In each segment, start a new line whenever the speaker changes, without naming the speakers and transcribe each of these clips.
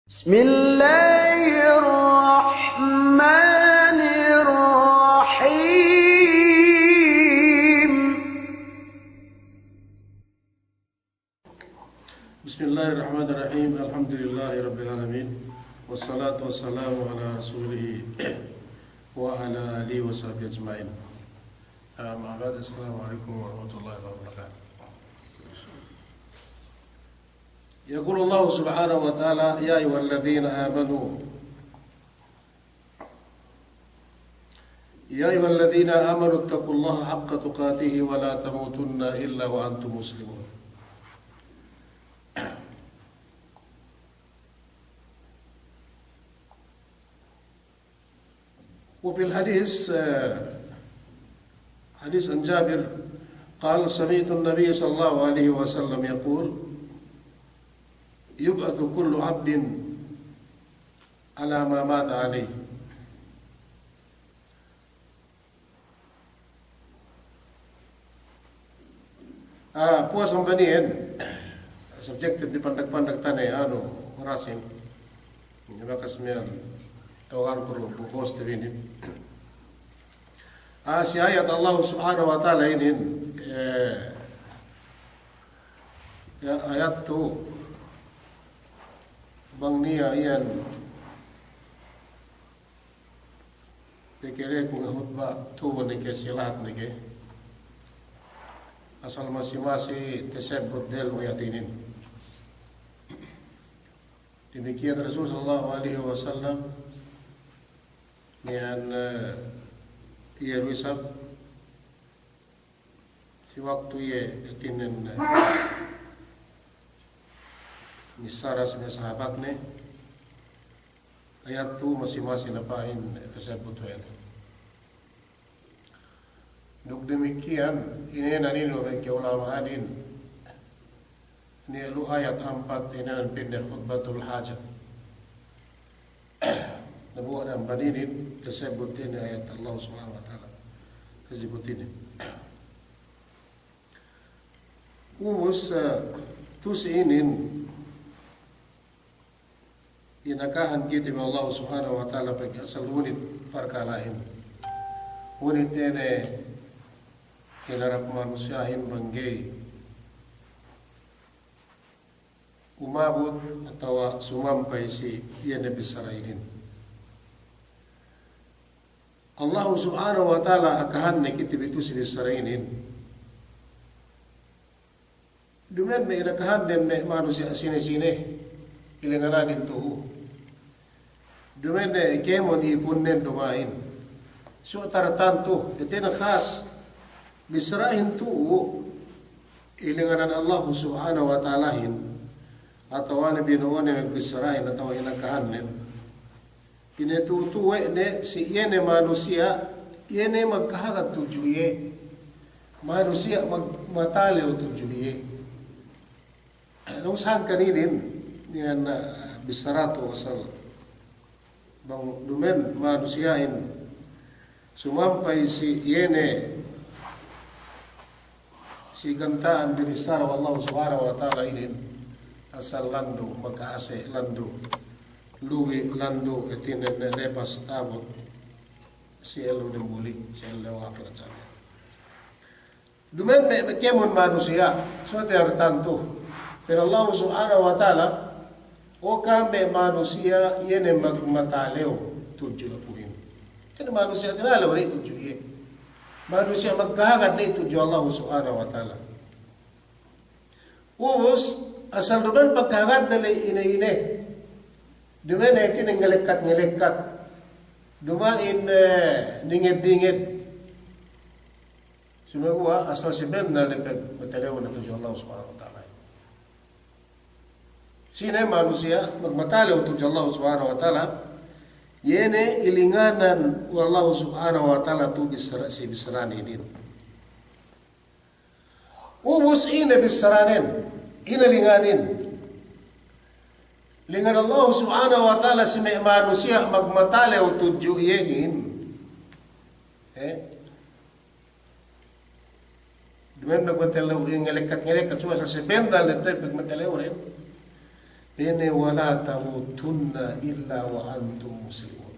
Bismillahirrahmanirrahim.
Bismillahirrahmanirrahim. Alhamdulillahi rabbil alamin. Wassalatu wassalamu ala rasulih wa ala alihi wa sahbihi ajma'in. Amma ba'd, assalamu alaikum warahmatullahi wabarakatuh. يقول الله سبحانه وتعالى يا أيها الذين آمنوا اتقوا الله حق تقاته ولا تموتن إلا وأنتم مسلمون. وفي الحديث حديث عن جابر قال سمعت النبي صلى الله عليه وسلم يقول يبعث كل عبد على ما مات عليه. Puas ang banihin subjective di pandag-pandag tanay marasim bakas miyan tawar ko bukos tibinin si ayat Allah subhanahu wa ta'ala inin ayat tu bang niya iyan tekere kung hutba tuwa ni ke silat ni ke asal masih tersebut del wayatinin. Demikian Rasul sallallahu alaihi wasallam niyan iya wisab si waktu ye tinin nisara sa sahabat ne ayat tu masing-masing napain tersebut yan. Duk demikian ini nanino bagi ulama ini lu ayat 4 ini nan pindah khutbatul hajat nabuat ang baninin tersebut ini ayat Allah subhanahu wa ta'ala tersebut ini umus tusinin inakahan kita bi Allah subhanahu wa ta'ala bagi asal unit perkalahin unit ini hilarap manusiahin banggay umabot atau sumampay si iyan na bisarainin Allah subhanahu wa ta'ala akahan na kita bitu si bisarainin dumen may inakahan din may manusia sine-sine ilangananin tuho dumen na ikemon ipunnen dumain so taratanto ito na khas bisrahin tuho ilanganan Allah subhanahu wa ta'alahin atau binuon na bisrahin atau ilangkahanin pinetutuwe ne si iene manusia iene magkahagat tujuye manusia magmataliw tujuye nung saan kaninin yan bisarato asal bang dumen manusiain sumampay si iene si gantaan binisara wallahu subhanahu wa ta'ala inin asal lando magkaase lando luwi lando etinen lepas tabot si elo dembuli si elo akhirat sana dumen me kemon manusia so ter tanto pero Allah subhanahu wa ta'ala o kame manusia yene magmataleo tujuh apuhin kan manusia tinalaw rin tujuh ye manusia magkahagad na tujuh Allah subhanahu wa ta'ala ubus asal duman pagkahagad na ina-ine duman na iti ng ngalikat dumain ningid-dingid sumaguwa asal si Ben na lipag matalaw na tujuh Allah subhanahu wa ta'ala sina manusia magmatalaw tujuh Allah subhanahu wa ta'ala yene ilinganan wallahu subhanahu wa ta'ala tu si bisrani din ubus ina bisranin inalinganin lingan Allah subhanahu wa ta'ala si may manusia magmatalaw tujuh yehin dumen magmatalaw yung ngalikat-ngalikat suwa sa sebendal na tayo magmatalaw rin Pene wala tamutunna illa wa antum muslimun.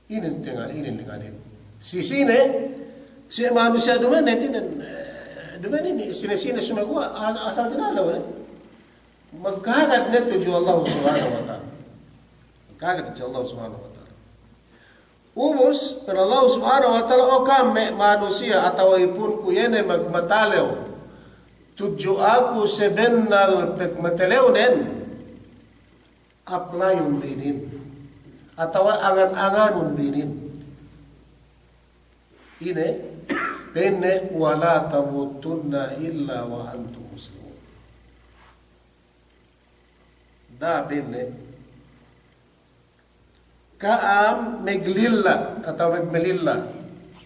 Ini dengarin. Sisine si manusia dumen ini sine sumagwa asal tinalaw magkagad neto ju Allah subhanahu wa ta'ala. Magkagad ju Allah subhanahu wa ta'ala. Ubos per Allah subhanahu wa ta'ala o kame manusia atau ipun ku yene magmatalew tuju aku sebenal pagmatalewnen aplayon dinin atau angan-anganon dinin. Ine penne wala tamutunna illa wa antum muslimun. Da penne kaam meglilla atau megmelilla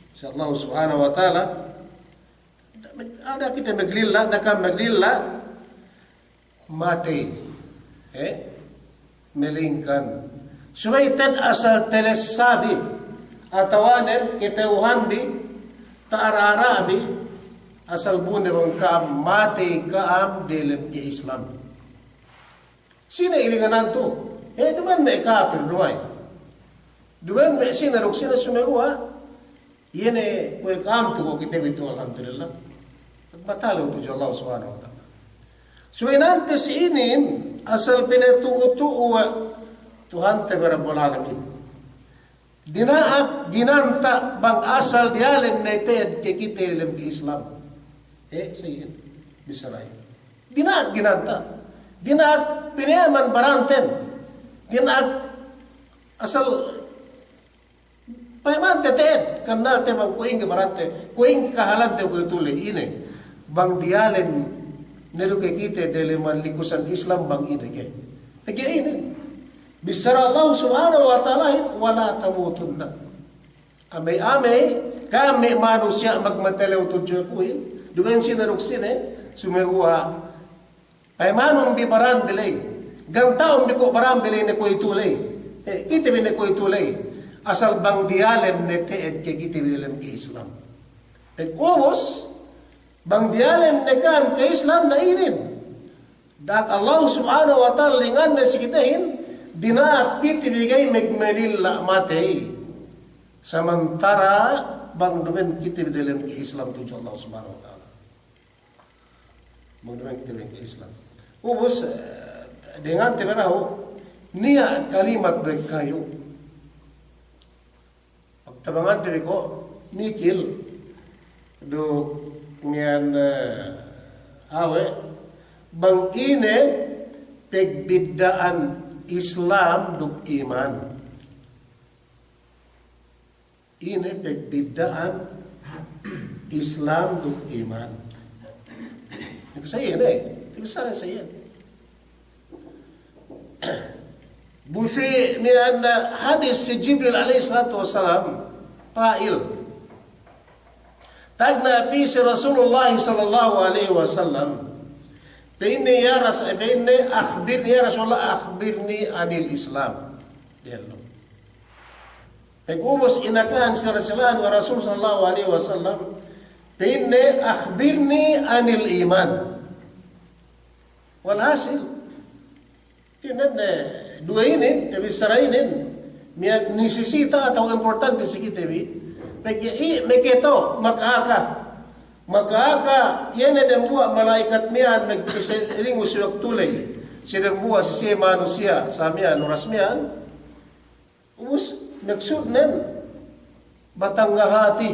sa Allah subhanahu wa ta'ala. Ada kita meglilla, nakam meglilla mati, melingkan. Suwaitan asal telesabi atawanen kitauhan bi taararabi asal bunde bang kaam mati kaam dalam ke Islam. Sina ilinganan tu? Duman me kafir duay. Duman me sinarok sina sumegwa. Yene kue kaam tu ko kita bitu alhamdulillah. Matalo tu Allah subhanahu wa ta'ala. Suinan pesinin asal pinetu-utu Tuhan te Rabbul Alamin. Dinaak ginanta bang asal dialem na ited ke kita ilam ke Islam. Sayin bisaray. Dinaak ginanta. Dinaak pinayaman baranten. Dinaak asal payaman teted kanal te bang kuing barante, kuing kahalante ko tuli ine. Bang dialen nero kay kita deleman likusan Islam bang inege. Nagyainin. Bisara Allah subhanahu wa ta'ala wala tamutunna. Amay kami manusia magmatelew tudyo kuin. Dumen sinarok sine sumewa ay manong bibaran bilay. Gantaon biko baran bilay ne ko itulay. Kita bin ne ko itulay. Asal bang dialen ne teed kay kita bilem ke Islam. Ubos bang dialem nekan ke Islam na inin. Dak Allah subhanahu wa ta'ala lingan na sikitahin, dinaat kitibigay megmelilla matay. Samantara bang dumen kitibidalem ke Islam tuju Allah subhanahu wa ta'ala. Bang dumen kitibidalem ke Islam. Ubos, dengan tibaraho, niya kalimat baik kayo. Pagtabangan tibi ko, nikil, do ngan awe bang ine pegbiddaan Islam duk iman. Ine pegbiddaan Islam duk iman. Saya besar saya. Busi ni hadis si Jibril alaihi salatu wasalam qail tagna fi Rasulullah sallallahu alaihi wasallam Bini ya Rasulullah akhbirni anil Islam. Dialog. Pagubos inakahan si Rasulullah wa Rasul sallallahu alaihi wasallam bini akhbirni anil iman. Walhasil tinan dua ini tapi sarainin nisisita atau importante si kita Meketo, Magkaka, yan na din buwa, malaikat miyan, nagpisaling usiwag tulay. Siya din buwa, si manusia, sa miyan, oras miyan. Ubus, nagsud nen, batanggahati.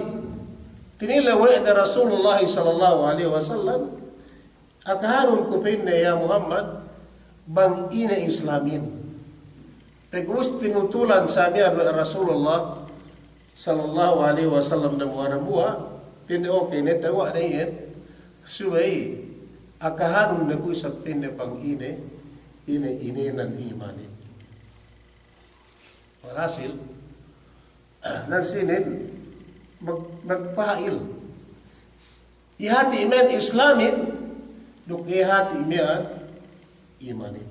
Tinilawi na Rasulullah sallallahu alaihi wasallam, akaharon ko pin na ya Muhammad, bang ina Islamin. Pag-ubus tinutulan sa miyan, Rasulullah, sallallahu alaihi wasallam na buwa pindi okay netawa na yan suway akahanong nag-usap pindi pang ininan imanin walasil nasinin magpail ihati iman Islamin duk ihati iman imanin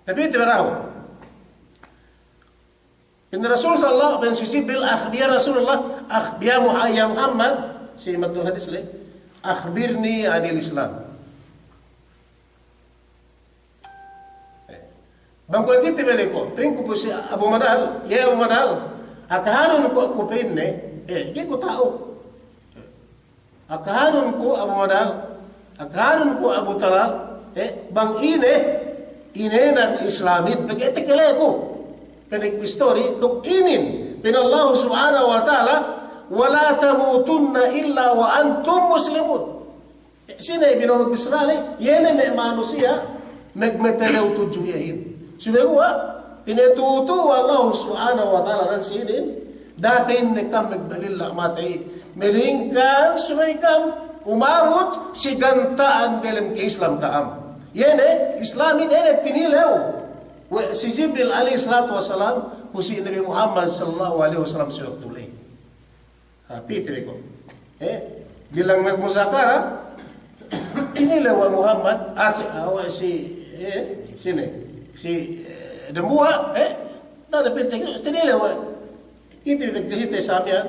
tapi ito baraho إن رسول صلى الله بن سيسيب بالأخبير رسول الله أخبير يا محمد سيما تو حديث لي akhbirni anil Islam. Bangko kita beli ko, pengen ko si Abu Madal, ya Abu Madal, akahanun ko ako pinne, di ko tahu. Akahanun ko Abu Madal, akahanun ko Abu Talal, bang ine nan Islamin, pagkita kala ko, penagpistori, duk inin, pinallahu subhanahu wa ta'ala, wala tamutunna illa wa antum muslimun. Sina ibinurog Bisrali, yan may manusia, magmatalaw tujuyahin. Sumegwa, pinetuto Allah subhanahu wa ta'ala ng sinin, datin na kam nagbalila matay, melingkan, sumaykam, umawot, sigantaan dalam ke-Islam kaam. Yan Islamin tinilaw. Si Jibril alayhi salatu wasalam, si Nabi Muhammad sallallahu alaihi wasallam siyok tulay. Pitri ko. Bilang nagmusakara, tinilaw ang Muhammad, at si Dembuha, tada pinting, tinilaw, ito yung nagkasita sa amin,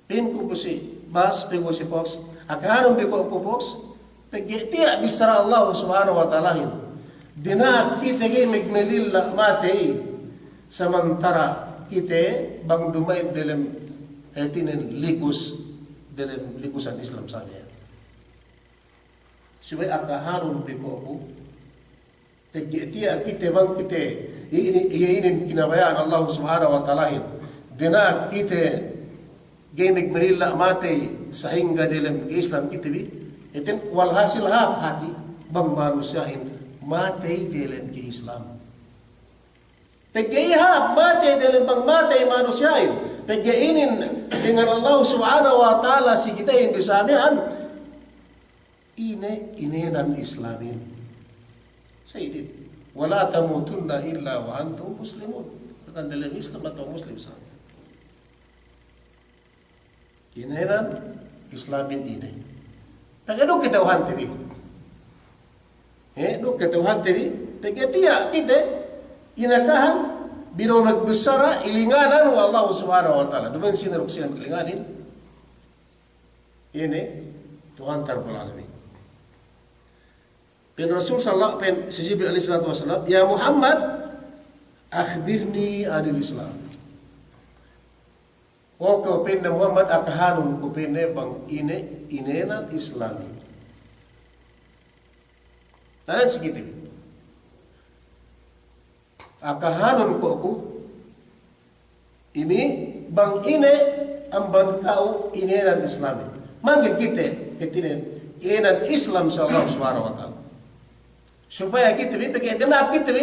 pin ko po si Bas, pin ko si Fox, akaharong pin ko po Fox, pagkitiya bisara Allah subhanahu wa ta'ala yun, dinaag kita kayo magmelil mati, samantara kita bang dumain dalam etinin dalam likusan Islam sa amin. Subay akaharong pin ko po, Tiya kita bang kita iinin kinabayaan Allah subhanahu wa ta'ala dina kita gamig manila mati sahingga dalam Islam kita bi itin walhasil hati bang manusiahin mati dalam Islam tegayhap mati dalam bang mati manusiahin tegainin dengan Allah subhanahu wa ta'ala si kita yang disamihan ininan Islamin Sayyidin, wala tamutunna illa wa antum muslimun. Bukan dalam Islam atau Muslim saja. Ininan Islamin ini. Pagkadok kita uhan tibi. Dok kita uhan tibi. Pagkatiya kita inakahan binaw nagbesara ilinganan wa Allah subhanahu wa ta'ala. Duman sinarok silang ilinganin. Ini Tuhan Rabbul Alamin. Pen Rasul sallallahu pen si Jibril alaihi salatu wasallam, ya Muhammad, akhbirni anil Islam. O ko pen na Muhammad akahanun ko pen bang inenan Islami. Tanan sikit. Akahanun ko ako ini bang ang bangkao inenan Islami. Mangin kita inenan Islam sa Allah subhanahu wa ta'ala. Supaya kita pagkatinap kita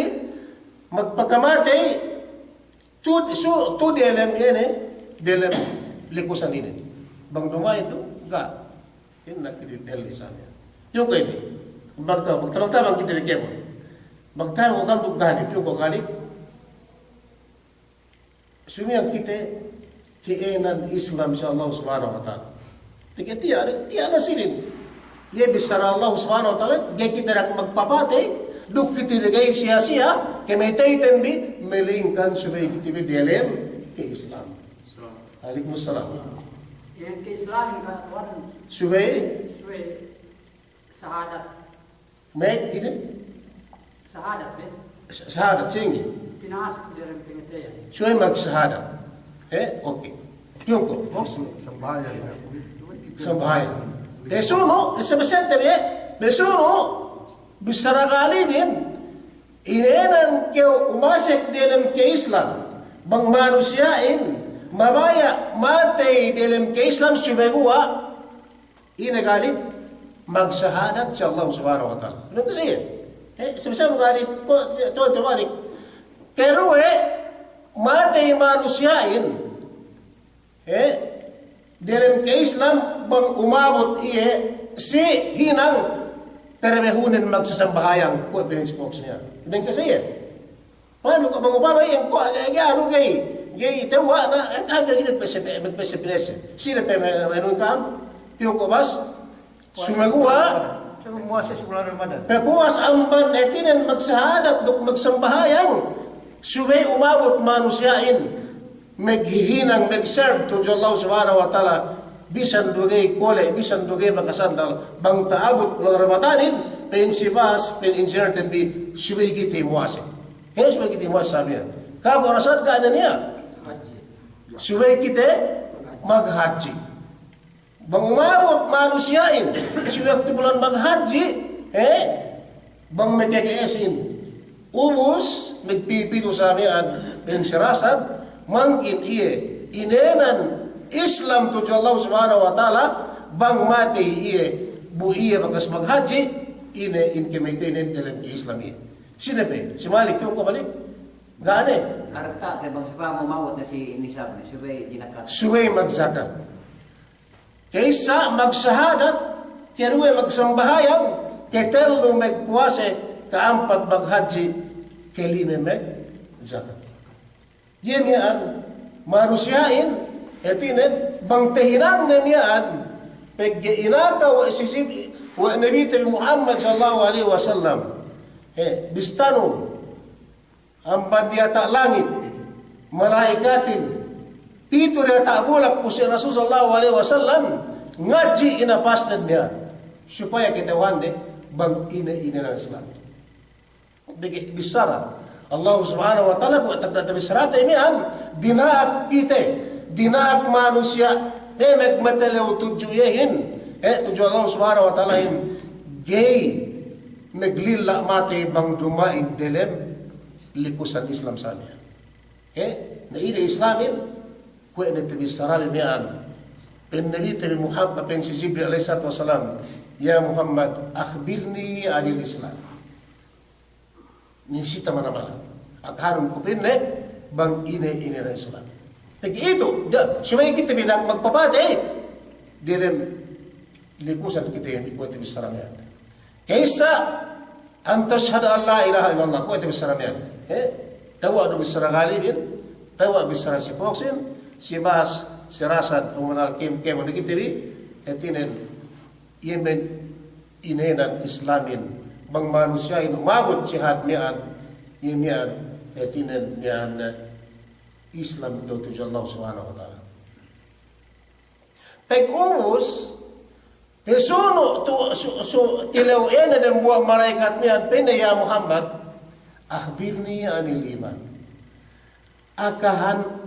magpakamatay tu dalam likusan ini. Bang dumay itu enggak. Ini nak kita dahil isanya. Yung kayo ni. Magtanong-tanong kita rin mo. Magtanong ko kang galip. Yung ko galip. Sumiyang kita kiinan Islam sa Allah subhanahu wa ta'ala. Tiya na silin. Ye bisara Allah subhanahu wa ta'ala, gaya kita nak magpapate, duk kita bigay siya-siya, kemetaytan bi, melingkan subay kita bi dalam ke Islam. Waalaikumsalam.
Yang ke Islam ka tuan.
Subay
Sahadat.
May ini?
Sahadat be.
Sahadat singi.
Pinasok dalam pengertian.
Subay magsahadat. Okay. Yung ko,
Sambahayan.
sambahayan. Besuno, sebesar tabi, besuno, bisara kali din, inenan ke umasik dalam ke Islam, bang manusiain, mabaya matay dalam ke Islam subegua, inagalip magsahadat sa Allah subhanahu wa ta'ala. Ano kasi yan? Sebesar magalip, tuwalik. Pero matay manusiain, dalam ke-Islam bang umabot si hinang tarabehunan magsasambahayang po pinag-spokes niya. Ibang kasi yan. Paano ka bang umabot yan? Ano gay tawa na agad magpasipinese. Sila pa mayroon ka? Yung kubas? Sumaguha? Papuas ang ban etinan magsahadat magsambahayang subay umabot manusyain maghihinang mag-serve to Allah subhanahu wa ta'ala bisan dugay kole, bisan dugay makasandal, bang taabot ulang ramatanin, pensibas, peninsinar tembi, subay kiti muase. Kaya subay kiti muase sabi yan. Kago rasad ka niya.
Haji.
Subay kiti maghaji. Bang umabot manusiain, subay kiti bulan maghaji, bang mekekeesin, ubus, magpipito sabi yan, pensirasad, mangkin iye, inenan, Islam tujuh Allah subhanahu wa ta'ala bang mati iye bu iye bagas maghaji ine in kemitenin dalam ke Islam iye. Sino pe? Si Malik yung ko balik? Gane?
Karta, kaya bang sipa mumawat na si Nisab na suway ginakat.
Suway magzakat. Kaysa magsahadat, kiruwe magsambahayang, ketelo magpuwase, kaampat maghaji, kelime magzakat. Yan yan, marusyain, etinen bang tehiran na niyaan paggiinaka wa isisib wa Nabi Muhammad sallallahu alaihi wasallam bistano ang pandiyata langit malaikatin pito rin taabulak po si Rasul sallallahu alaihi wasallam ngaji inapasnan niya supaya kita wande bang ina ng Islam bisara Allah subhanahu wa ta'ala po tagdatabisarata imihan dinaat kita dinaak manusia magmatalaw tujuyehin tujuh Allah subhanahu wa ta'ala gay naglila mati bang dumain delem likusan Islam sa niya na ina Islamin kuya nagtabis sarali niyan Nabi Muhammad si Jibril alaihi salatu wasalam ya Muhammad akhbirni anil Islam ninsita manamala akhanun kupinne bang ina na Islam ito, siya kita binak magpapatay. Dilem likusan kita yang ikuti bisaran yan. Kaysa ang tashhad Allah ilaha illallah ko ito bisaran yan. Tawa do bisaran galibin, tawa bisaran si Poksin, si Bas, si Rasad, umanal kim nagitiri, etinen Yemen inenan Islamin bang manusia umabot jihad niyan, yemian etinen niyan Islam ito tujuh Allah subhanahu wa ta'ala. Pag-ubos, pesuno tilaw na ng buwang malaikat niyan, pinaya Muhammad, akhbirni anil iman.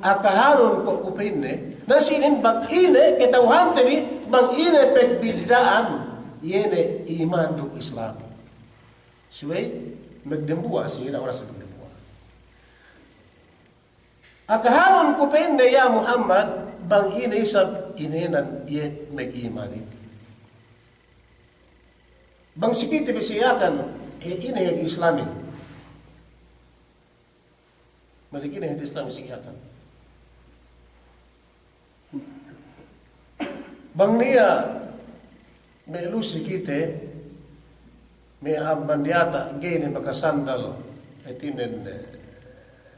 Akaharon ko kupinne, nasinin bang ine, kitawhan tabi, bang ine pagbidaan, yene iman ng Islam. Suway, magdambuwa siya na oras sa pagdambuwa. Akahanon ko pa na ya Muhammad bang inaisab inenan iye mag-imanin. Bang sikit bisiyakan inahid Islamin. Maliki na hid Islam siyakan. Bang niya may lusi kite may habandiyata gaynin makasandal etinen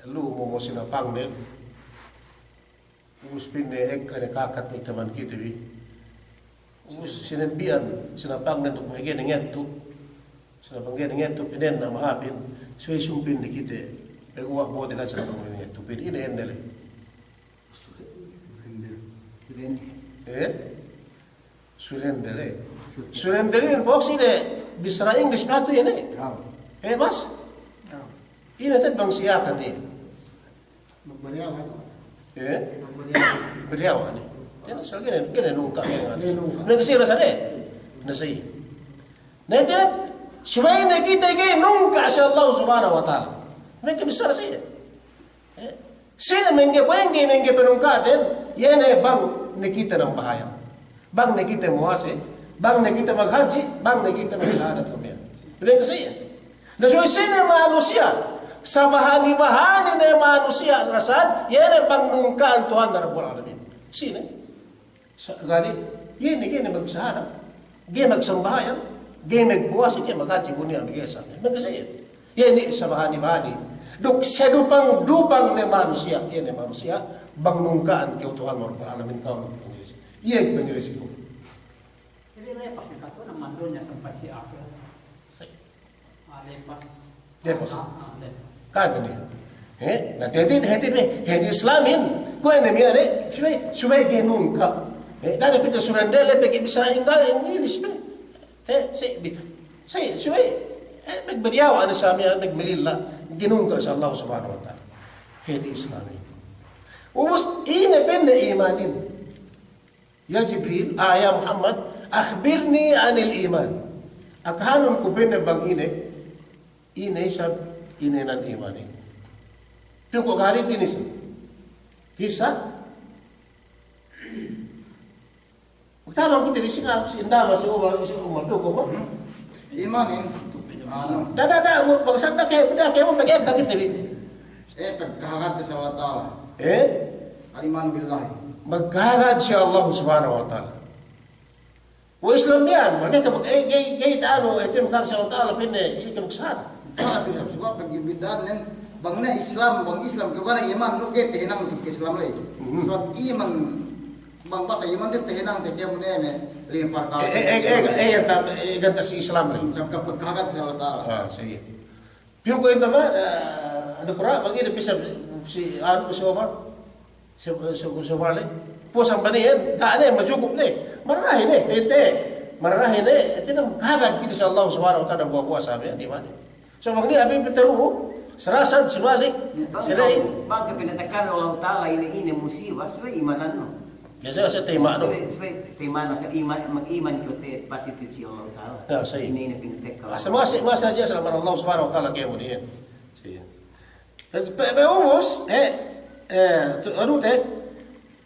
lumo mo sinapang din. Uspin ne kakat ni taman kita bi. Sinambian sinapang din kung higyan ng ito. Sinapang ng ito pinen na mahapin. Suway sumpin ni kita. Pag-uwak mo din na sinapang ng ito. Pinin ina endele. Surrendere. Surrendere yun po. Sine bisara English pa ito yun bas? Ina ito bang siyakan niya?
Magbariyawan.
Magbariyawan. Tiyan, sa ginanungka. Nagsira sa nasay. Naitiyan, siya nakita ginanungka sa Allah subhanahu wa ta'ala. Nagkabisara siya. Sila mengge penungkatin, yan ay bang nakita ng bahaya. Bang nakita muwase, bang nakita maghaji, bang nakita magsahadat kami. Pinag kasi yan. Nasuy sila manusia. Sa bahani-bahani na manusia rasad, yan ay pangnungkaan Tuhan na Rabbul Alamin. Sino? Gani, yan ay magsahanap, yan magsambahayan, yan magbuwas, yan maghaji po niya, mag-iasa. Nagkasaya. Yan ay sa bahani-bahani. Sa dupang na manusia, yan ay manusia, bangnungkaan kaya Tuhan na Rabbul Alamin kaon ng Panginoon. Yan ay Panginoon ko.
Hindi na ipas na kato, nang mandun niya sampai si Afro. Lepas.
Lepas. Kata niya. Natitid, hetid Islamin. Kuya na miya, subay genungka. Dahil pita surrender, pag ibisa English pa. Nagbariyawa na sa amin, nagmalila, ginungga sa Allah subhanahu wa ta'ala. Hedi Islami. Ubus, inapin na imanin. Ya Jibril, ya Muhammad, akhbirni anil iman. Akhanon ko bin na bang ine sa inenan imanin. Yung ko garip ini sa. Hisa? Magtanong kita, si Indama, si Umar, dugo mo.
Imanin, ano?
Magsanda kayo mo, mag-iab kakit nabi.
Pagkahagad sa Allah Ta'ala. Aliman billahi.
Magkagad siya Allah subhanahu wa ta'ala. O Islam yan, mereka gay taano, ito yung magkagad siya Allah ta'ala, pinay, ito magsara.
Suka pag-ibidaan yan, bang na Islam, kaya ka na iman, no, kaya tihinang ng Islam lay. So, iman, bang basa, iman din tihinang, kaya mo na yan, rin parkal.
Ganda si Islam rin.
Sa pagkahagad sa Allah Ta'ala.
Sige. Yung ko yun naman, ano pura, pag-inip si Omar, si Omar rin. Pusang ba niyan, kaan majukup na mararahin ente, mararahin ito nang kagad kita sa Allah subhanahu wa ta'ala buwa-buwa sabi yan, di ba? So, mag niya, abim pitaluho, sarasan, si Malik, si Ray.
Baga pinatakan Allah Ta'ala, ini musiba, so imanan no.
Kasi sa tema, ano?
Tema na sa iman, mag-iman ko te positive si Allah Ta'ala.
Sige.
Ini pinatek ka.
Asa mas saja sa Allah subhanahu wa ta'ala kaya mo niyan. Sige. Ubos, ano te?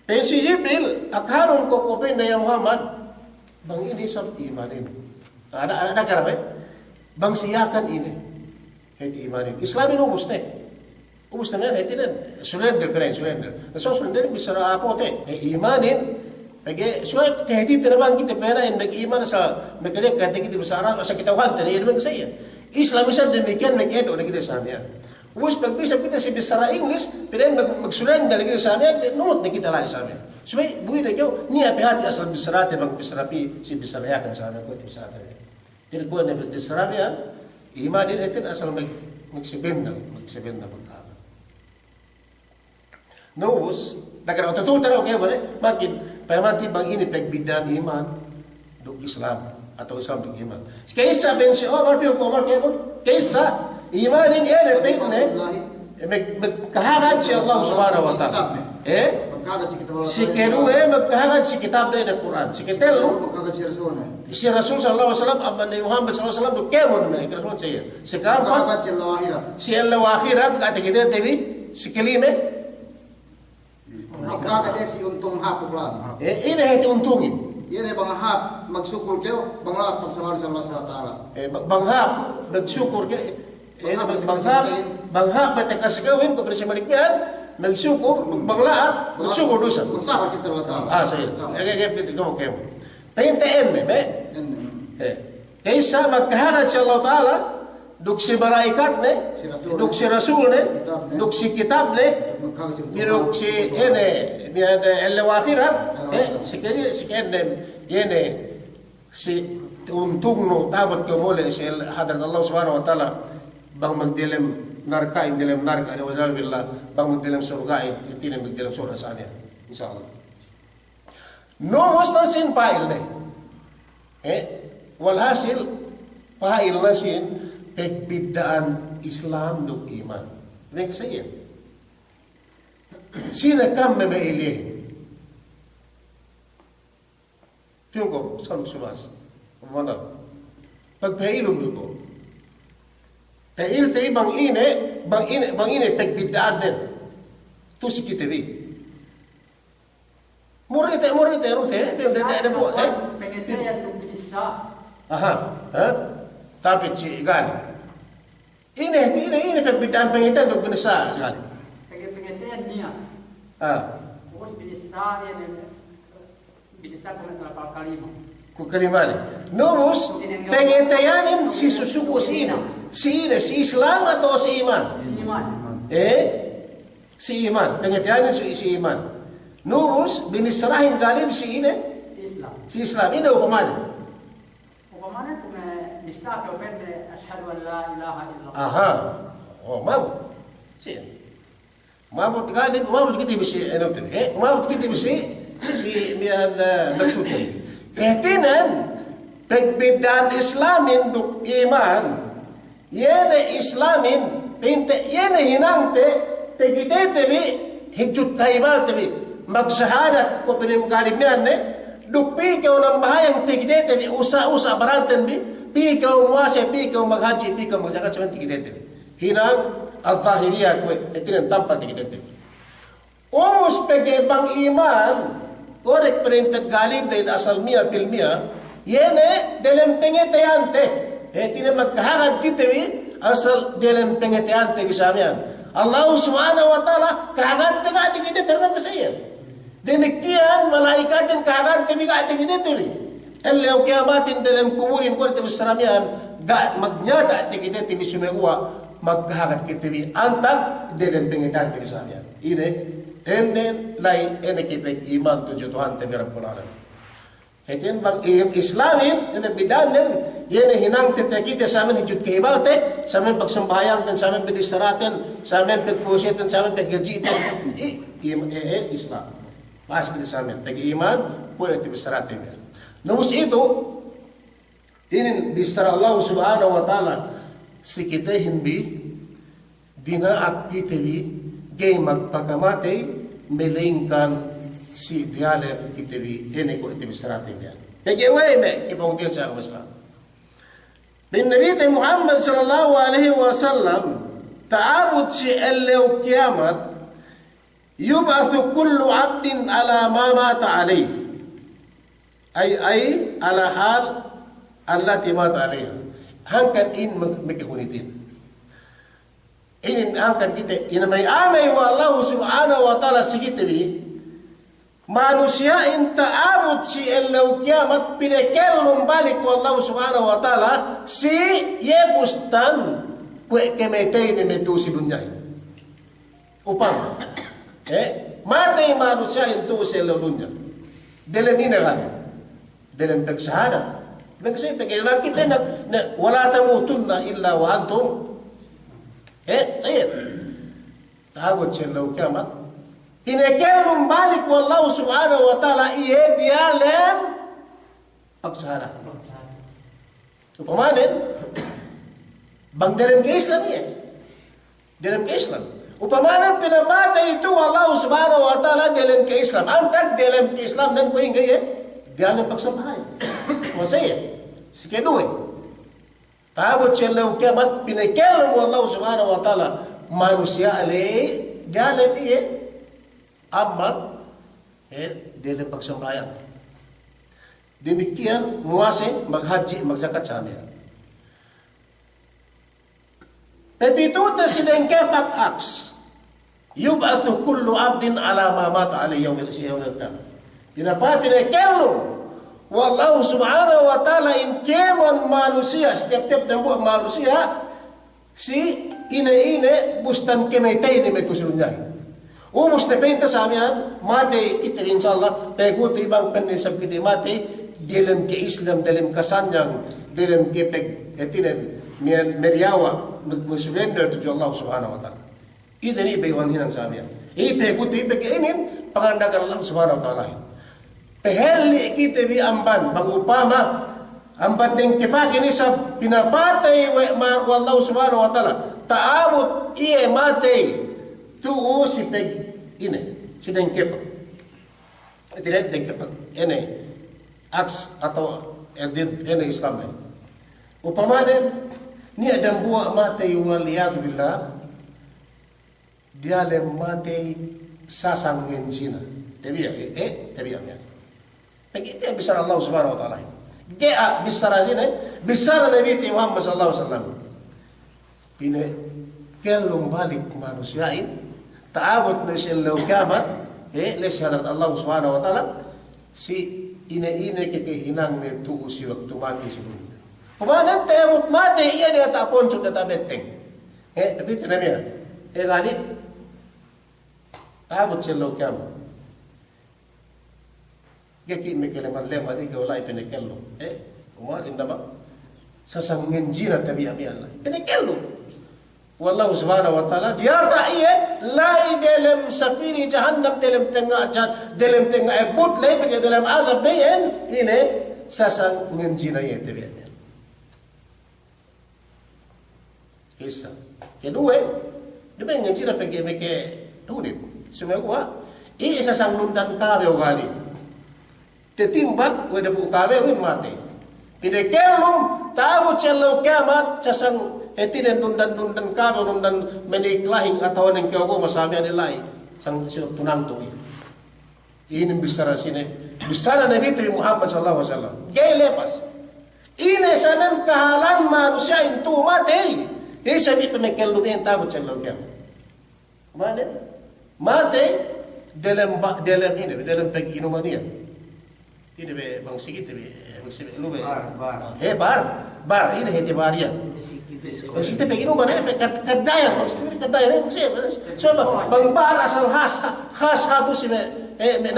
Pero si Jibril, akharon ko kupin na yung Muhammad, bang ini sa imanin. Ada karami? Bang siyakan ini. Heti imanin. Islamin ubos na ubos na nga, heti din. Surrender, surrender. So, surrender, bisa na apote. Imanin, so, heti tinabang kita pera, nag-iman sa mekanik, kahit kita bisa arap, sa kitawan, tinayin naman kasi yan. Islamisan, demikian, nag-edo, nagkita sa amin yan. Ubus pagbisa kita si Bisara English, pinayin mag-surrender lagi sa amin, nunod na kita lahi sa amin. So, buhay na kayo, niya pihati asal Bisarate, bang Bisarapi, si Bisarayakan sa amin, kung Bisarate. Jadi buwan na Bisarapi yan, imanin ito asal magsibendal magkakaroon. Ubus, nagkaroon, tututan ako kayo ba makin, payamanti bang ini pagbidan iman, do Islam, atau Islam do iman. Kaysa ben si Omar, kaysa, imanin yan, magkahagad si Allah subhanahu wa ta'ala. Si Keruwe, magkahagad si kitab na yung Quran. Si Ketelo,
Magkagad si Rasul na.
si Rasul sallallahu alaihi wasallam, ni Muhammad sallallahu alaihi wasallam, kemon na ikraswan siya. Si Karpa,
Magkagad si Allah akhirat.
si Allah wa akhirat, kata kita, TV, si Kelime,
Magkagad si untong hapok lang.
ini hati untungin.
Yan ay bang hap, magsukul kayo, bang lahat pagsamali sa Allah SWT.
Banghap, nagsyukur ka, banghap, matakas gawin, kung siya malikpihan, nagsyukur, banglaat, nagsyukur doon.
Magsakar kita sa Allah
Sige. Okay. Pahintayin, kaysa magkahagad si Allah Ta'ala, duk si malaikat, duk si Rasul, duk si kitab, duk si el-wakirat, si kenem, si untung no, tabat ko muli, si hadrat Allah Subhanahu wa Ta'ala, bang magdilim narka, indilim narka, ni wazal billah, bang magdilim surga, hindi na magdilim surga sa niya. Inshallah. No was na sin pail na walhasil, pail na sin, pegbidaan Islam do iman. Ano kasi yan? Sina kam memaili? Tiyong saan sumas? Kumana? Pagpailom nito. Pail tayo bang ine, pegbidaan din. Ito si kita di. Murite, pero ada po,
Pengetean yung binisa.
Tapit si Gali. Ini pegbidaan pengitan do binasa sekali.
Pengetean niya. Ubus binisa, binisa kung nagkalapal kalima.
Kukalimani. Nubus, pengetayanin si susuko si Islam atau si iman?
Si iman.
Si iman. Pengetayanin si iman. Nubus, binisrahin galib si
Islam.
Si Islam. Ini upamani.
Upamana kung bisa ka pwede asyhadu an la ilaha illallah.
Mabut. Mabut galib, mabut kita bisi, umabut kita bisi, si miyan nagsutin. Tinan, pagbidan Islamin duk iman, yene Islamin, yene hinangte, tegite tebi, hijut taibal tebi, magsahadat ko pinimgalib niyan, duk pikaw ng bahayang tegite tebi, usa-usa baranten bi, pikaw muwase, pikaw maghaji, pikaw magsakat sa tegite tebi. Hinang al-zahiriyat ko, tinan tampa tegite tebi. Umus pag-ibang iman, korek perintet galib dahil asal miya, pilmiya, yene, delem pengeteyante. Tina magkahagad kitiwi, asal delem pengeteyante bisamian. Allah subhanahu wa ta'ala, kahagad tiga ating iti, terang kasayan. Demikian, malaikatin kahagad tiga ating iti, tiwi. Elew kiamatin delem kuburin ko, iti bisaramian, magnyada ating iti, tiwi sumekuwa, magkahagad kitiwi, antag, delem pengeteyante bisamian. Ine, enen lay enekipek iman tujuh Tuhan te Rabbul Alamin. Etin bang Islamin ene bidanen yene hinang te kita sa amin hijut kehibalte sa amin pagsambayang ten sa amin pedistaraten sa amin pagpusieten sa amin paggajiiten Islam. Mas bin sa amin pag iman pwede te pedistaraten. Numus itu inin bisara Allah subhanahu wa ta'ala sikitehin bi dinaak kitebi gay magpakamatay, melingkan si dialer kitibi, ene ko itibi saratin yan. Kaya me, kipangkin sa Islam. Bin Nabi Muhammad sallallahu alaihi wasallam, taabot si elew kiamat, yub'athu kullu abdin ala ma mata alayh. Ay ala hal allati mata alayha. Hangkan in magkahunitin. Ini angkan kita, ini may amay wa Allah subhanahu wa ta'ala sikitibi, manusia inta abot si elaw kiamat, pinekelong balik wa Allah subhanahu wa ta'ala, si yebustan, kwe kemetay ni metu si bunyay. Upang, matay manusia intu si elaw bunyay. Dalam inaran, dalam pagsahadat. Kasi pagkailan kita na wala tamutun na illa wa antum, sayid. Tahabot siya law kiamat. Pinekelong balik wallahu subhanahu wa ta'ala iye dialem pagsahara. Upamanin, bang dalam ke Islam iya. Dalam ke Islam. Upamanin, pinamata itu wallahu subhanahu wa ta'ala dalam ke Islam. Antag dalam ke Islam dan kuing gaya, dialem pagsambahay. Masaya. Sige duwe. Tahabot siya law kiamat, pinekelong wallahu subhanahu wa ta'ala manusia alay, dalam iya, amal, dalam pagsambayan. Demikian, muwase, maghaji, magzakat sa amin. Pepituta sidang kepak aks, yub'athu kullu abdin ala ma mata alay yawm al-qiyamah. Pinapati pinekelong wallahu subhanahu wa ta'ala in kemon manusia, setiap-tiap dan buat manusia, si ine-ine bustan kemetay ni metusunyay. Umus na penta sa amin, mati kita inshallah, pegut ibang penisab kita mati, dalam ke Islam, dalam kasanyang, dalam ke etinen, meriawa, mag-surrender to Allah subhanahu wa ta'ala. Ito ni ibaywan hinang sa amin. Ipegut inin, pangandakan Allah subhanahu wa ta'ala. Peheli kita bi amban bang upama amban ding kipaki ni sa pinapatay wa Allah subhanahu wa ta'ala taabot iye matay tuo si peg ine si ding kipak itinet ding kipak ine aks atau edit ine Islam ay upama din ni adam buwa matay waliyadu billah dialem matay sasangin sina tabiya tabiya yan. Begitu besar Allah subhanahu wa ta'ala. Dia besar sini, besar Nabi Muhammad sallallahu alaihi wasallam. Pine kelong balik manusia ini, taabot na siya kiamat, lesyarat Allah subhanahu wa ta'ala, si ine-ine kikehinang netu si waktu mati si bunda. Kumanan taabot mati, iya dia tak ponso na tabeteng. Tapi tinamya, ganit, taabot siya kiamat. Kaki mekeleman lema di gaulai penekelo. Umar indama sasangin jira tabi ami Allah. Penekelo. Wallahu subhanahu wa ta'ala dia ta'iye lai dalam sapiri jahannam dalam tengah ebut lai pergi dalam azab bayan ini sasang ngenjina ye tebiannya. Kisah kedua dia ngenjina pergi unit semua sasang nundan kabe wali tetimbak wada bu kabe win mati pidekelum tabu cello kiamat sasang etinen nundan kado nundan meniklahing atau neng kau masami anilai sang tunang tu ini besar sini besar Nabi Muhammad sallallahu alaihi wasallam gay lepas ini sanan kahalan manusia itu mati sabi pemekel lumen tabu cello kiam mana mati dalam ini dalam pagi inuman ini be bang sikit be lu be bar ini heti barian Maksudnya begini mana? Kedaya, maksudnya kedaya. Maksudnya, so bang bar asal khas hatu sih na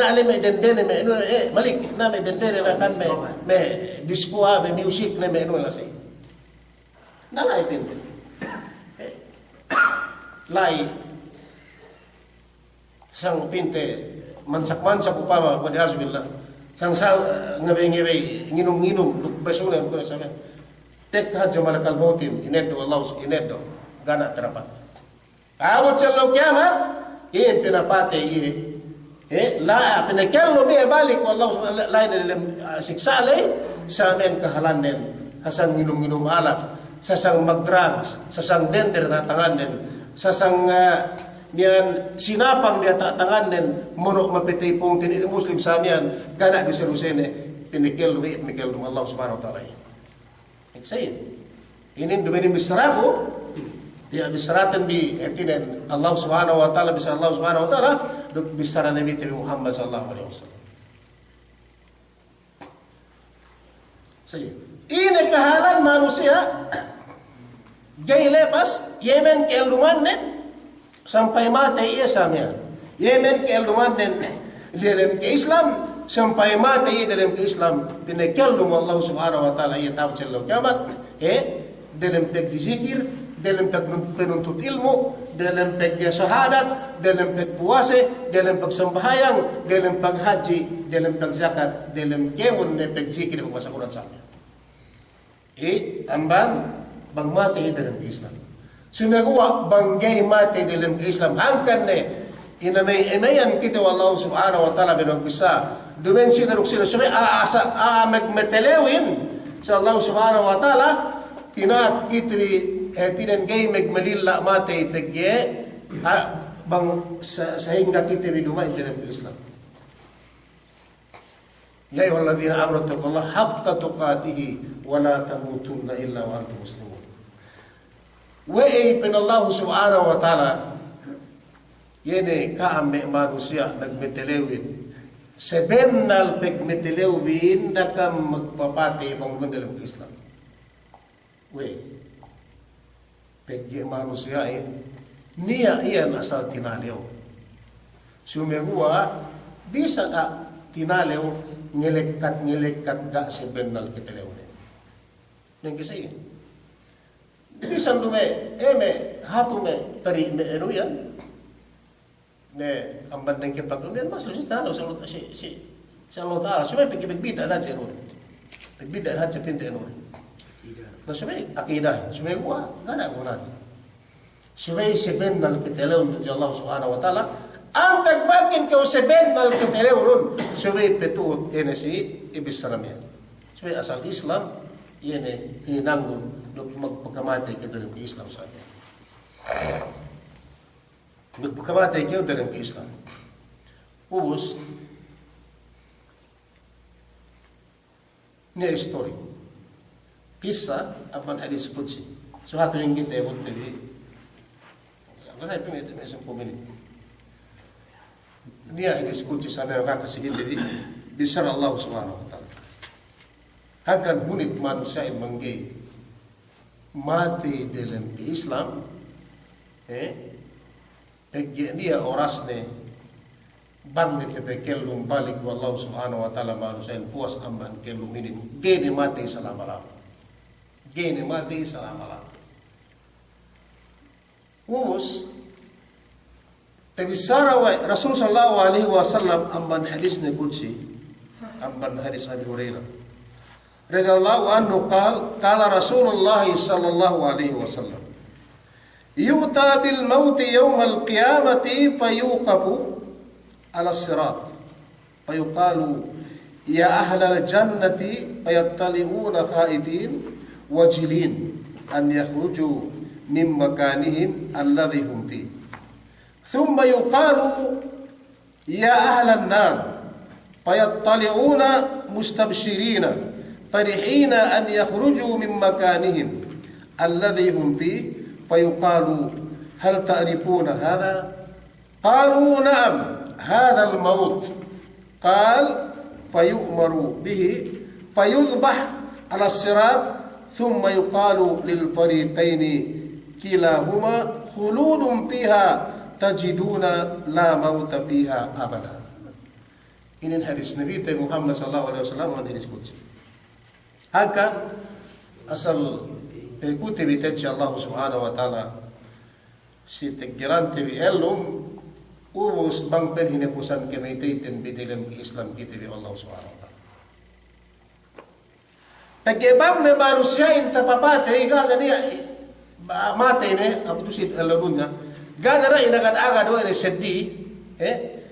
ale me dendene me malik na me dendene na kan me diskua me music na me la sih. Na lai pinte. Lai sang pinte mansak upama wa diazubillah. Sang ngabe nginum basuna ko sa tek haja malakal mautin ineddo Allah ineddo gana terapat abo cello kiamat pinapate la pinakello me balik wallahu lain dalam siksa lay sa men kahalanen hasang minum alak sasang magdrugs sasang dender na tanganen sasang niyan sinapang dia tak tanganen monok mapitay pong tinili muslim sa miyan gana di serusene pinakello Allah subhanahu wa ta'ala. Saya ini demi bisrabu dia bisratan bi etinen Allah subhanahu wa ta'ala bisa Allah subhanahu wa ta'ala duk bisara Nabi Muhammad sallallahu alaihi wasallam. Saya ini kehalan manusia gay lepas Yemen ke Eldumanen sampai mati ia samia Yemen ke Eldumanen dalam ke Islam sampai mati dalam Islam pinakallum Allah subhanahu wa ta'ala ia tahu cello kiamat dalam peg zikir dalam peg penuntut ilmu dalam peg syahadat dalam peg puasa dalam peg sembahyang dalam peg haji dalam peg zakat dalam kemun ne peg zikir puasa Quran sama ambang bang mati dalam Islam sunagwa bang mati dalam Islam hangkan ne inamayan kita Allah subhanahu wa ta'ala binag bisa dimensi na ruksina sabi magmetelewin sa Allah subhanahu wa ta'ala tinat kitri tinan gay magmalila matay pegye bang sehingga kitri dumay dalam Islam ya ayyuhalladzina amanu taqullaha haqqa tuqatih wa la tamutunna illa wa antum muslimun wa Allah subhanahu wa ta'ala yene kaambe manusia nagmetelewin sebenal pagmetelewin dakam magpapati pang dalam Islam. Pagye manusia niya iyan asal tinalew. Sumegua bisa ka tinalew ngelekat ga sebenal ketelewin. Yang kisah bisa dume hatume pari me enuyan ne amban nang kipagunian mas lusis talo sa Allah Ta'ala sumay pagbida na jero pagbida na sa pinte no na sumay akidah sumay wa gana guna sumay sebenal ketelaw ni Allah subhanahu wa ta'ala ang tagbakin ko sebenal ketelaw ron sumay petut ene si ibisramyan sumay asal Islam yene hinanggon dok magpagkamatay ka dalam Islam sa atin magpagkamatay kayo dalam Islam ubos niya story kisah apan hadis qudsi so hatu ring kita ebot tadi kasi pinit may 5 minit niya hadis qudsi sana kakasihin tadi bisar Allah subhanahu wa ta'ala hanggang ngunit manusia yang manggay mati dalam Islam pegyan dia oras ne bang ni tepekelum balik wallahu subhanahu wa ta'ala manusia yang puas amban kelum ini gene mati selama-lama ubus. Tabisara wa Rasul sallallahu alaihi wasallam amban hadis ni qudsi, amban hadis Abi Hurairah radhiyallahu anhu qala Rasulullah sallallahu alaihi wasallam yu'ta bil maut yawm al qiyamati fayuqafu ala sirat fayuqalu ya ahla al jannati fayattali'una khaifin wajilin an yakhruju min makanihim alladhi hum fihi ثم يقال يا أهل النار فيطلعون مستبشرين فرحين أن يخرجوا من مكانهم الذي هم فيه فيقال هل تعرفون هذا؟ قالوا نعم هذا الموت قال فيؤمر به فيذبح على الصراط ثم يقال للفريقين كلاهما خلود فيها tajiduna la mauta fiha abada. Ini hadis Nabi Muhammad sallallahu alaihi wasallam hadis qudsi. Haka asal ikuti bitati Allah subhanahu wa ta'ala si tegrante bi elum ubus bang pen hinepusan kemitaiten bidilam ke Islam kita bi Allah subhanahu wa ta'ala. Pagkebang na manusia intapapate igaga niya mate ne abu tu si aladunya gagara inagad-agad wa seddi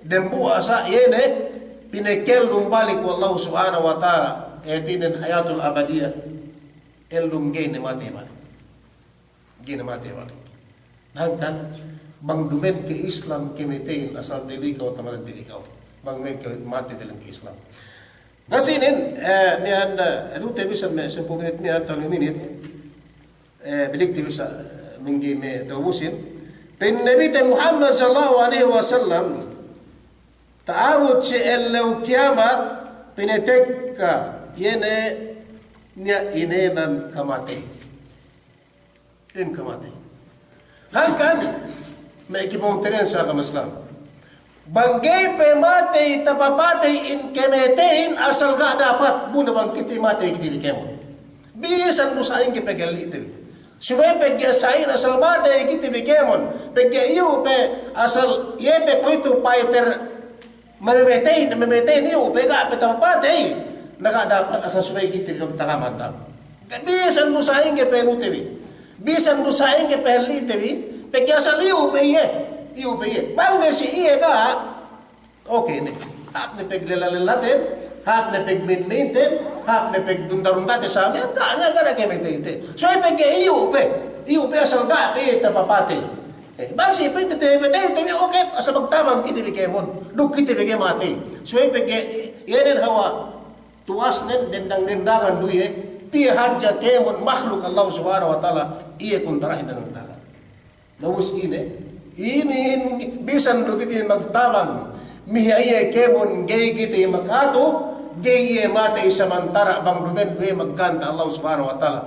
dembu asa yene pinekel balik wallahu subhanahu wa ta'ala etinen hayatul abadiyah eldum gene mate balik nangkan bang dumen ke Islam kemetein asal delikaw tamalan delikaw bang men ke mate dalam ke Islam nasinin nian rute bisa me 10 menit ni atau 5 menit bilik bisa minggi me tabusin Nabi Muhammad sallallahu alaihi wasallam taabut si elaw kiamat pinetekka yene niya inenan kamate in kamate hangkan may kipongteren sa kamaslam banggay pe mate tapapate in kemetein asal ka dapat muna bang kiti mate kiti kemo bisan mo sa aing kipegalite Subay pegya sain asal mate kiti bikemon pegya iyo pe asal yepe kuito paiter memetein iyo pega pe tapapate nakadapat asal subay kiti biktakamad na bisan mo sain ke penutebi bisan mo sain ke perlitebi pegya asal iyo pe bang si iye ka okay ne hap ne peglalalaten hap ne pegminminten hap ne pegdundaruntate sa amin ka na kemetete so ipegya iyo pe asal ga pe tapapate bang si pe tete okay asal magtamang kiti bikemon duk kiti bikemate so ipegya yenen hawa tuas nen dendang-dendangan duye pi hajja kemon makhluk Allah subhanahu wa ta'ala iye kuntarahin na nagdagan nawus ini bisan do kiti magtamang mihiye kemon gay kiti makato gay mate samantara bang dumen duye magganta Allah subhanahu wa ta'ala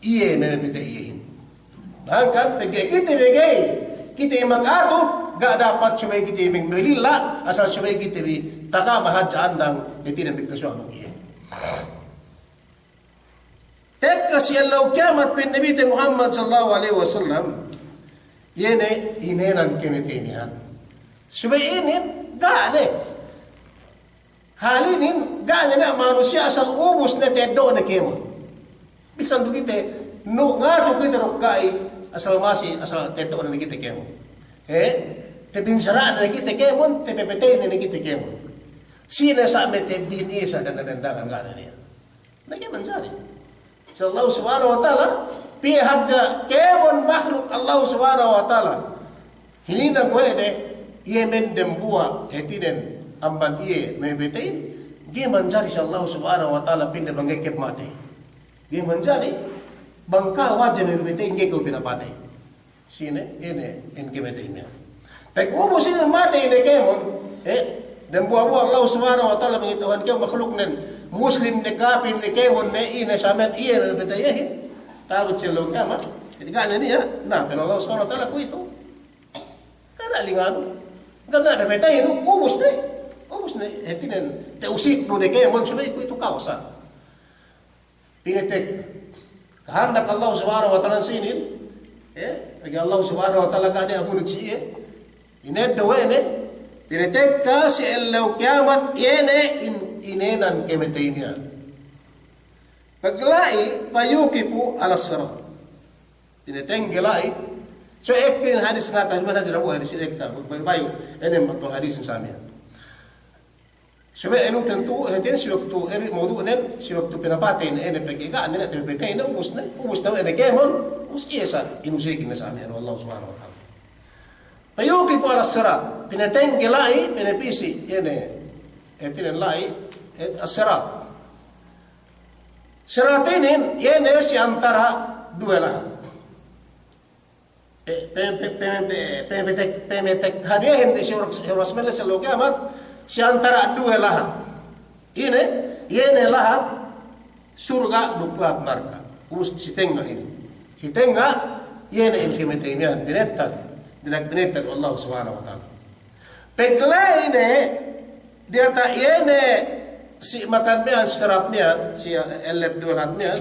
iye memepite iyehin bahkan pegay kiti makato ga dapat subay kiti melila asal subay kiti taka mahadja andang itinan bigkasyon iye tekka siyallaw kiamat bin Nabi Muhammad sallallahu alaihi wasallam yene inenan kemetenihan subay inin gane halinin gane na manusia asal ubus na tedo na kemo bisan do kite no nga to kite rokai asal masi asal tedo na kite kemo te binsara na kite kemo te pepete na kite kemo sina sa mete binisa dan dandangan gane niya nagyaman sari so Allah subhanahu wa ta'ala pi hajja kemon makhluk Allah subhanahu wa ta'ala hinina gwede yemen dembua etiden amban iye mebetain ge manjari sa Allah subhanahu wa ta'ala pinne bangekep mate ge manjari bangka wajah mebetain ge ko pinapate sine ene en kemetain niya pag ubo sine mate ine kemon dembua Allah subhanahu wa ta'ala mengitahuan ke makhluk nen muslim ne kapin ne kemon ne ine samen iye mebetain tawut sila kama jadi gana niya na pero Allah subhanahu wa ta'ala ko ito kada lingano kada mebetain ubos na etinen te usik no de kemon subay ko ito kausa pinetek kahandak Allah subhanahu wa ta'ala sinin bagi Allah subhanahu wa ta'ala kani ang hunag siya. Ined daw pinitek ka si Elaw kiamat inenan kemetay niya. Paglai payuki po alas sarap. Piniteng gilai. So ekin hadis nga kasi mana jerabu hadis ekta bayu enem matol hadis sa amin. So enu tentu heten siwaktu eri modu nen siwaktu pinapatin ene pegiga ane te pekay na ubus na ene kemon us isa inusikin na sa amin Allah subhanahu wa ta'ala. Payuki po alas sarap. Piniteng gilai pinipisi ene etin lai as-sirat. Siratinin, yene si antara dua lahat. Pemetek hadiahin si Rasulullah sallallahu alaihi wasallam si antara dua lahat. Yene lahat surga duklat neraka. Us si tengah ini. Si tengah yene intimitemian binettan Allah subhanahu wa ta'ala. Pegla ini dia tak yene si makan niyan, serat niyan, si elep dulat niyan,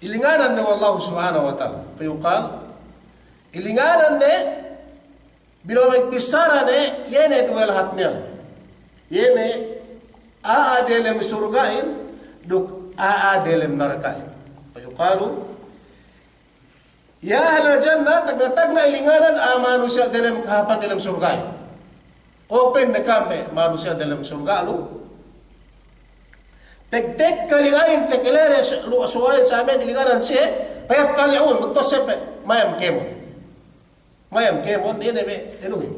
ilinganan ni Allah subhanahu wa ta'ala. Payukal, ilinganan ni, binawag pisara ni, yene dua lahat niyan. Yene, aadelem surgain, duk aadelem narkain. Payukalu, ya ahla jannah, tagdatag na ilinganan, amanu siya delem kahapan delem surgain. Open na kami, manusia dalam surga lu. Pagtek kalilain tekelere lu suara sa amin ilinganan siya, payat kaliun magtos sepe mayam kemon ini be enuhi.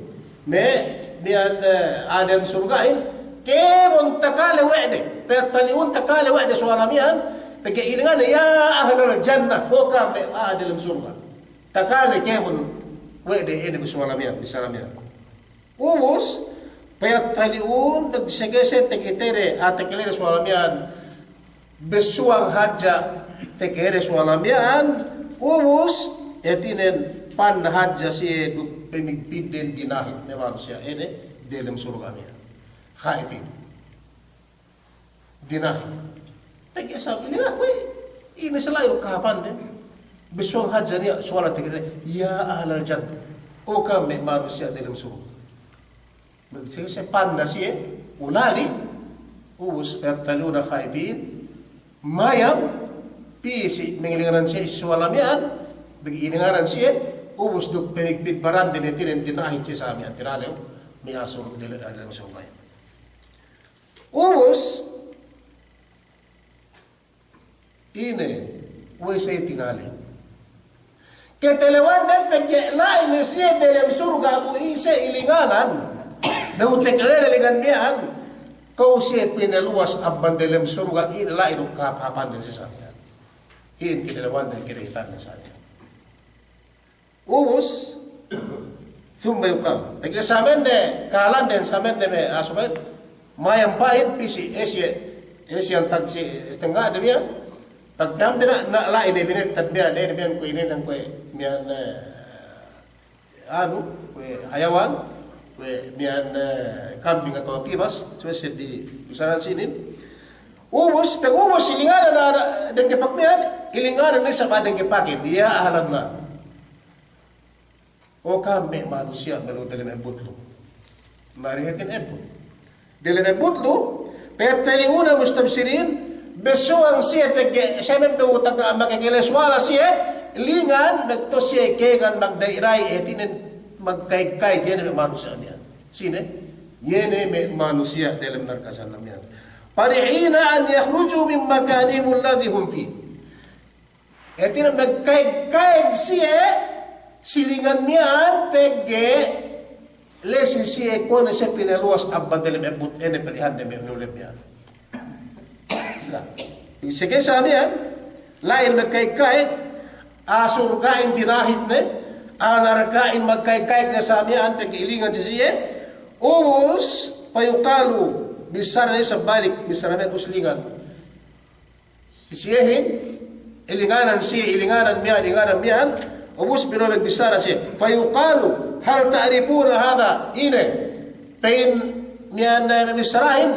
Me dian adam surgain kemon takale wede, payat kaliun takale wede suara mian, pagi ilinganan ya ahlul jannah, o kami dalam surga. Takale kemon wede ini suara mian, bisara mian. Ubus, payat taliun, nagsegese tekitere at tekilere sualamian, besuang haja tekere sualamian, ubus, etinen pan haja siya pemigpidin dinahit na manusia, dalam surga niya. Khaifin. Dinahit. Nag-isap, ini sila yung kahapan din. Besuang haja niya, sualan tekere, ya ahlal jannah. O kami manusia dalam surga. Sige pan na siya, ulali, ubus, pertalo na kaibin, mayam, pisi, mengilingaran siya, iswalamian, begilingaran siya, ubus duk pemigpid baran, dinitinin, dinahit siya sa amin, tinalaw, may asur, dalam sumay. Ubus, uwe siya tinalaw. Ketelewan dan pagyaklain na siya dalam surga, uwe siya ilinganan, daw teklere ligan niyan, kau siya pinaluwas abang dalam surga, inilah idong kapapan din sa sanya. Iin kinalawan din kinahitan na sanya. Ubus, thumbay ka. Pagkasamin de, kahalan din sa amin de may asumin, mayampahin, pisi, esya ang tag si estengga din niya, pagkam din na lain na binit, tad niya, ko inin ko niyan, hayawan, niyan kambing atau tibas, suwes di kisaran sinin. Ubus, pag-ubus, ilinganan na dan kepakmian, ilinganan na sa padang kepakin, dia ahlan na. O kami manusia melu dalam ebutlu. Marihatin ebut. Dalam ebutlu, petaliuna mustabsirin, besuang siya pagke, siya mempeutag na makikileswala siya, lingan, nagto siya kegan magdairay, etinin magkay-kay yene manusia niyan. Sine? Yene manusia dalam narkasan niyan. Parihina an yakhruju min makanihim alladhi hum fi. Etin magkay-kay siya silingan niyan pegge lesin siya ko na siya pinaluwas abban dalam ebut ene palihan de menulip niyan. Sige sa niyan, lain magkay-kay asurgain dinahit ne anarkain magkay-kayt na sa amiyaan, pag-ilingan siya, ubus, payukalu, bisara niya sa balik, bisara niya uslingan. Sisiyahin, ilinganan siya, ilinganan miyan, ubus, binobag bisara siya, payukalu, hal ta'ripuna hada, ine, pain niyan na bisarahin,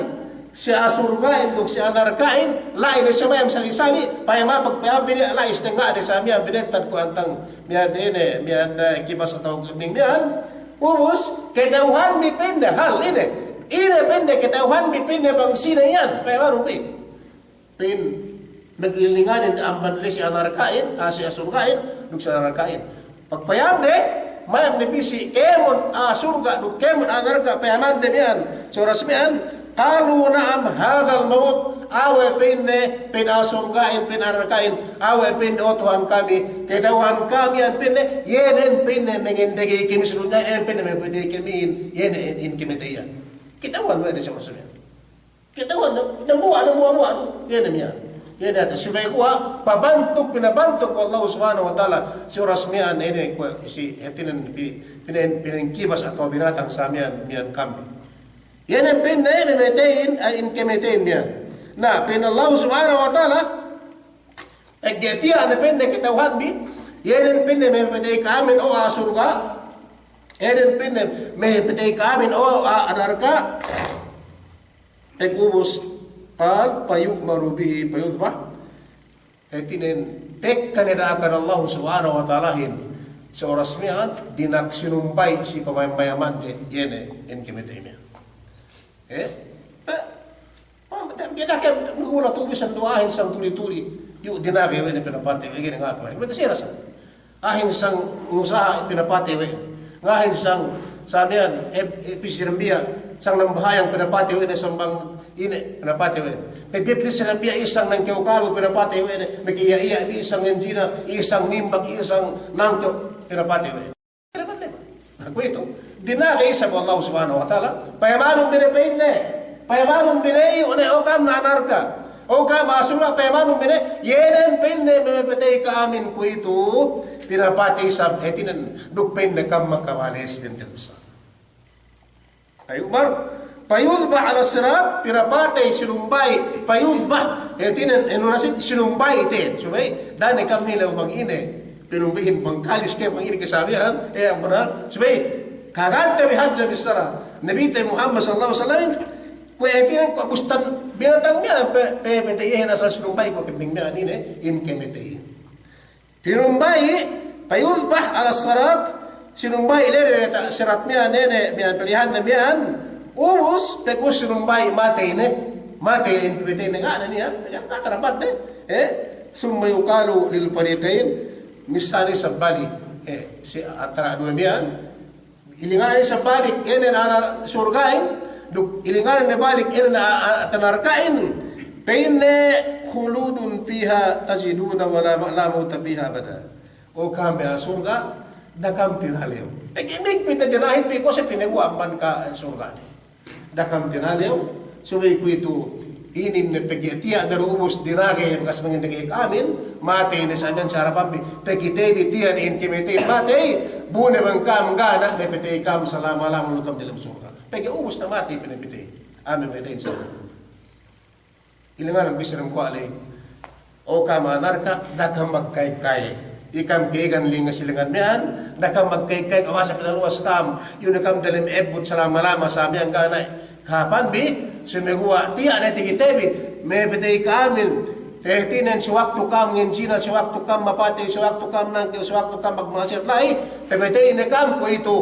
siya surgain dug siya narkain lain na siya mayam sali-sali payama pagpayam bini lais na nga de sa miyan binetan ko antang miyan ine miyan kibas atau ning miyan ubus kedauhan dipinde hal ine pinde kedauhan dipinde bang sina yan payama rupi pin naglilinganin ang banli siya narkain siya surgain dug siya narkain pagpayam de mayam ni bisi kemon surga dug kemon narka payaman de miyan so rasmian qalu na'am hadzal maut awe pinne pinasurgain pinarakain awe pinne o Tuhan kami kedauhan kami an pinne yenen pinne mengendegi kimisrunya en pinne mepede kemin yenen in kimitayan kedauhan wa de sama sama kedauhan nambuan yenen ya yenen ata subay kuha pabantuk pinabantuk Allah subhanahu wa taala si rasmian ini ko si pinen kibas atau binatang samian mian kami yan ang pinna ay inkimetain niya. Na, pinallahu subhanahu wa ta'ala, agdiatiya na pinna kitawhan bi, yan ang pinna may patay kaamin o asurga, yan ang pinna may patay kaamin o anarka, agubos, tal, payu'maru bihi payudba, tinin, tek kanidaakan Allah subhanahu wa ta'alahin, sa oras miyan, dinaksinumpay si pamayaman, yan inkimetain niya. Dia kaya mengula tubis ang duahin sang tuli-tuli yung dinagay na pinapatay gini nga pa rin kasi rasa ahin sang usaha pinapatay ngahin sang samian episirambia sang nambahayang pinapatay na sambang ini pinapatay episirambia isang nang kiukago pinapatay nakiya-iya di isang enjina isang nimbak isang nangkyo pinapatay ako ito dinagay sa Allah subhanahu wa ta'ala payamanong binapain na payamanong binay o kam na anarka o kam asura payamanong binay yenen pain na mapatay ka amin ko ito pinapatay sa etinan dugpain na kam makawalis bintilusa ay umar payudba ala sirat pinapatay sinumbay payudba etinan enunasit sinumbay iten subay dani kam nila umang ine pinumbihin pangkalis kayo pang ini kasabihan ang muna subay kaganta bihadja bisara Nabi Muhammad sallallahu alaihi wasallam ko etinan ko gustan binatang niya pepetayin asal sinumbay ko kibing niya nine in kemetayin pinumbay payudbah ala sarat sinumbay ilere sirat niya nene miyan pilihan na miyan ubus peko sinumbay matay in pepetayin nga niya katarapat summa yuqalu lil fariqain misali sa bali si atara dua miyan ilinganin sa balik, yan na surgain, ilinganin na balik, yan na tanarkain, payne khuludun piha tajiduna wala ma'lamuta piha bada. O kami surga, dakam tinhaliw. Imig pitadinahin piko sa pinagwapan ka surga. Dakam tinhaliw, sumay ko ito, inin na pagitiya na ruubos dinagay ang kasi mga nagay kamin, matay na sa dyan sa harapan, pagitay di tiyan intimate, matay, bune bang kam gana, may pitay kam sa lama-lama ng kam dilam surga. Pag-iubos na matay, pinapitay, amin may tayo sa ilangan ang bisirang ko alay, o kamanarka, dakam magkay-kay, ikam kaigan linga silingan miyan, dakam magkay-kay, kawasa pinaluwas kam, yun na kam dalim ebot sa lama-lama sa amiyang gana, kapan bi sumegua tiya na tigitebi may betay kamin tehtinan si waktu kam ngenjina si waktu kam mapati si waktu kam nang si waktu kam pagmasiat lai betay ne kam ko ito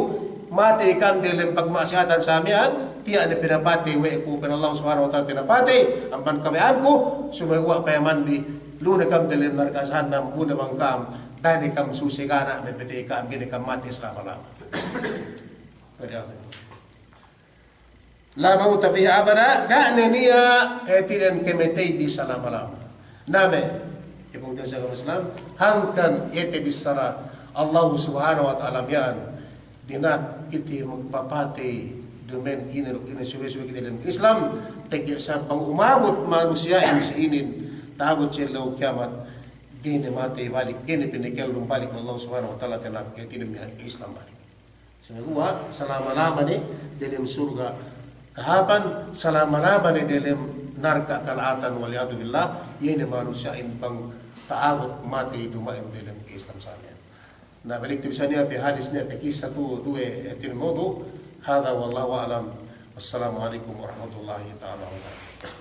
mati kam dilem pagmasiatan sa amian tiya na pinapati we ko pero Allah subhanahu wa taala pinapati ang pankabian ko sumegua payaman bi luna kam dilem narkasan nam buda bang kam dani kam susigana may betay kam gini kam mati selama-lama la mauta fiha abada ga'na niya etilen kemetay di salama-lama name ibong Diyos sa Islam hangkan ete bisara Allah subhanahu wa ta'ala yan dinak iti magpapati dumen inasuwe-suwe kita dalam Islam tegya sa pang-umabot manusia sa inin tabot siya law kiamat gini mati balik gini pinikel balik Allah subhanahu wa ta'ala tinak etilen Islam balik sinaguwa salama-lama ni dalam surga kahapan salama-lama ni dalam narka kalatan waliyadu billah yun manusia in pang taawat mati dumain dalam Islam sa amin na balik tibisa niya pi hadis niya pi kisah tu duwe etin modu hada wallahu alam Wassalamualaikum warahmatullahi taala wabarakatuh.